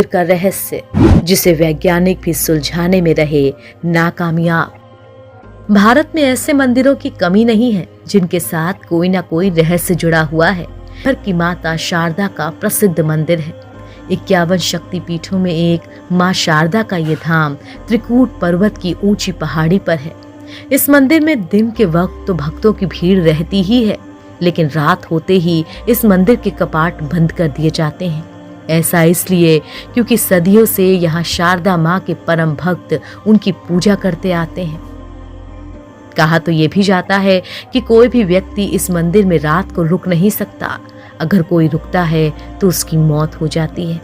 मंदिर का रहस्य, जिसे वैज्ञानिक भी सुलझाने में रहे नाकामयाब। भारत में ऐसे मंदिरों की कमी नहीं है जिनके साथ कोई ना कोई रहस्य जुड़ा हुआ है। हर की माता शारदा का प्रसिद्ध मंदिर है। 51 शक्तिपीठों में एक मां शारदा का ये धाम त्रिकूट पर्वत की ऊंची पहाड़ी पर है। इस मंदिर में दिन के वक्त तो भक्तों की भीड़ रहती ही है, लेकिन रात होते ही इस मंदिर के कपाट बंद कर दिए जाते हैं। ऐसा इसलिए क्योंकि सदियों से यहाँ शारदा माँ के परम भक्त उनकी पूजा करते आते हैं। कहा तो ये भी जाता है कि कोई भी व्यक्ति इस मंदिर में रात को रुक नहीं सकता। अगर कोई रुकता है तो उसकी मौत हो जाती है।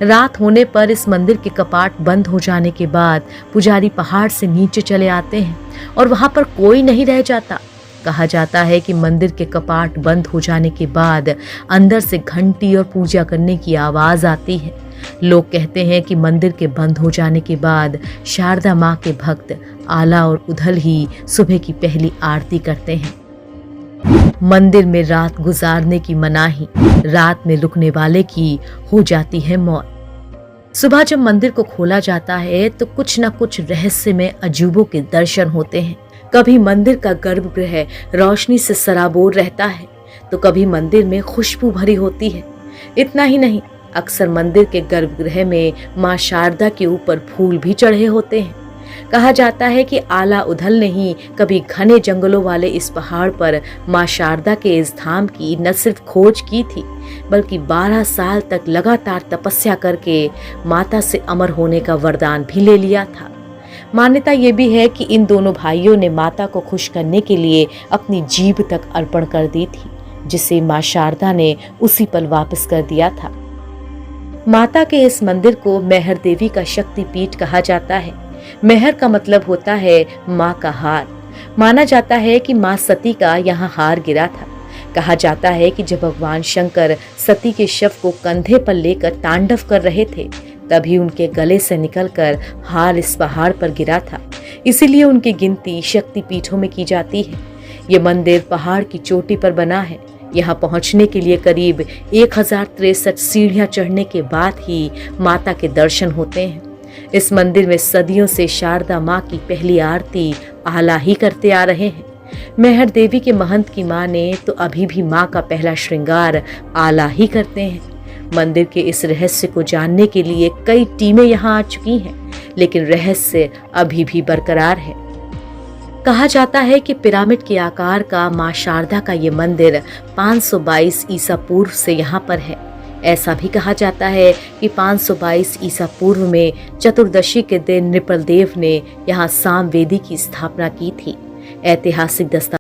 रात होने पर इस मंदिर के कपाट बंद हो जाने के बाद पुजारी पहाड़ से नीचे चले आते हैं और वहां पर कोई नहीं रह जाता। कहा जाता है कि मंदिर के कपाट बंद हो जाने के बाद अंदर से घंटी और पूजा करने की आवाज आती है। लोग कहते हैं कि मंदिर के बंद हो जाने के बाद शारदा माँ के भक्त आला और उधल ही सुबह की पहली आरती करते हैं। मंदिर में रात गुजारने की मनाही, रात में रुकने वाले की हो जाती है मौत। सुबह जब मंदिर को खोला जाता है तो कुछ न कुछ रहस्यमय अजूबों के दर्शन होते हैं। कभी मंदिर का गर्भगृह रोशनी से सराबोर रहता है तो कभी मंदिर में खुशबू भरी होती है। इतना ही नहीं, अक्सर मंदिर के गर्भगृह में मां शारदा के ऊपर फूल भी चढ़े होते हैं। कहा जाता है कि आला उधल ने ही कभी घने जंगलों वाले इस पहाड़ पर मां शारदा के इस धाम की न सिर्फ खोज की थी, बल्कि 12 साल तक लगातार तपस्या करके माता से अमर होने का वरदान भी ले लिया था। मान्यता ये भी है कि इन दोनों भाइयों ने माता को खुश करने के लिए अपनी जीभ तक अर्पण कर दी थी, जिसे मां शारदा ने उसी पल वापस कर दिया था। माता के इस मंदिर को मेहर देवी का शक्तिपीठ कहा जाता है। मेहर का मतलब होता है माँ का हार। माना जाता है कि माँ सती का यहाँ हार गिरा था। कहा जाता है कि जब भगवान शंकर सती के शव को कंधे पर लेकर तांडव कर रहे थे, तभी उनके गले से निकलकर हार इस पहाड़ पर गिरा था। इसीलिए उनकी गिनती शक्तिपीठों में की जाती है। ये मंदिर पहाड़ की चोटी पर बना है। यहाँ पहुँचने के लिए करीब 1063 सीढ़ियाँ चढ़ने के बाद ही माता के दर्शन होते हैं। इस मंदिर में सदियों से शारदा माँ की पहली आरती आला ही करते आ रहे हैं। मेहर देवी के महंत की माँ ने तो अभी भी माँ का पहला श्रृंगार आला ही करते हैं। मंदिर के इस रहस्य को जानने के लिए कई टीमें यहाँ आ चुकी हैं, लेकिन रहस्य अभी भी बरकरार है। कहा जाता है कि पिरामिड के आकार का माँ शारदा का ये मंदिर 522 ईसा पूर्व से यहाँ पर है। ऐसा भी कहा जाता है कि 522 ईसा पूर्व में चतुर्दशी के दिन नृपल देव ने यहाँ सामवेदी की स्थापना की थी। ऐतिहासिक दस्तावेज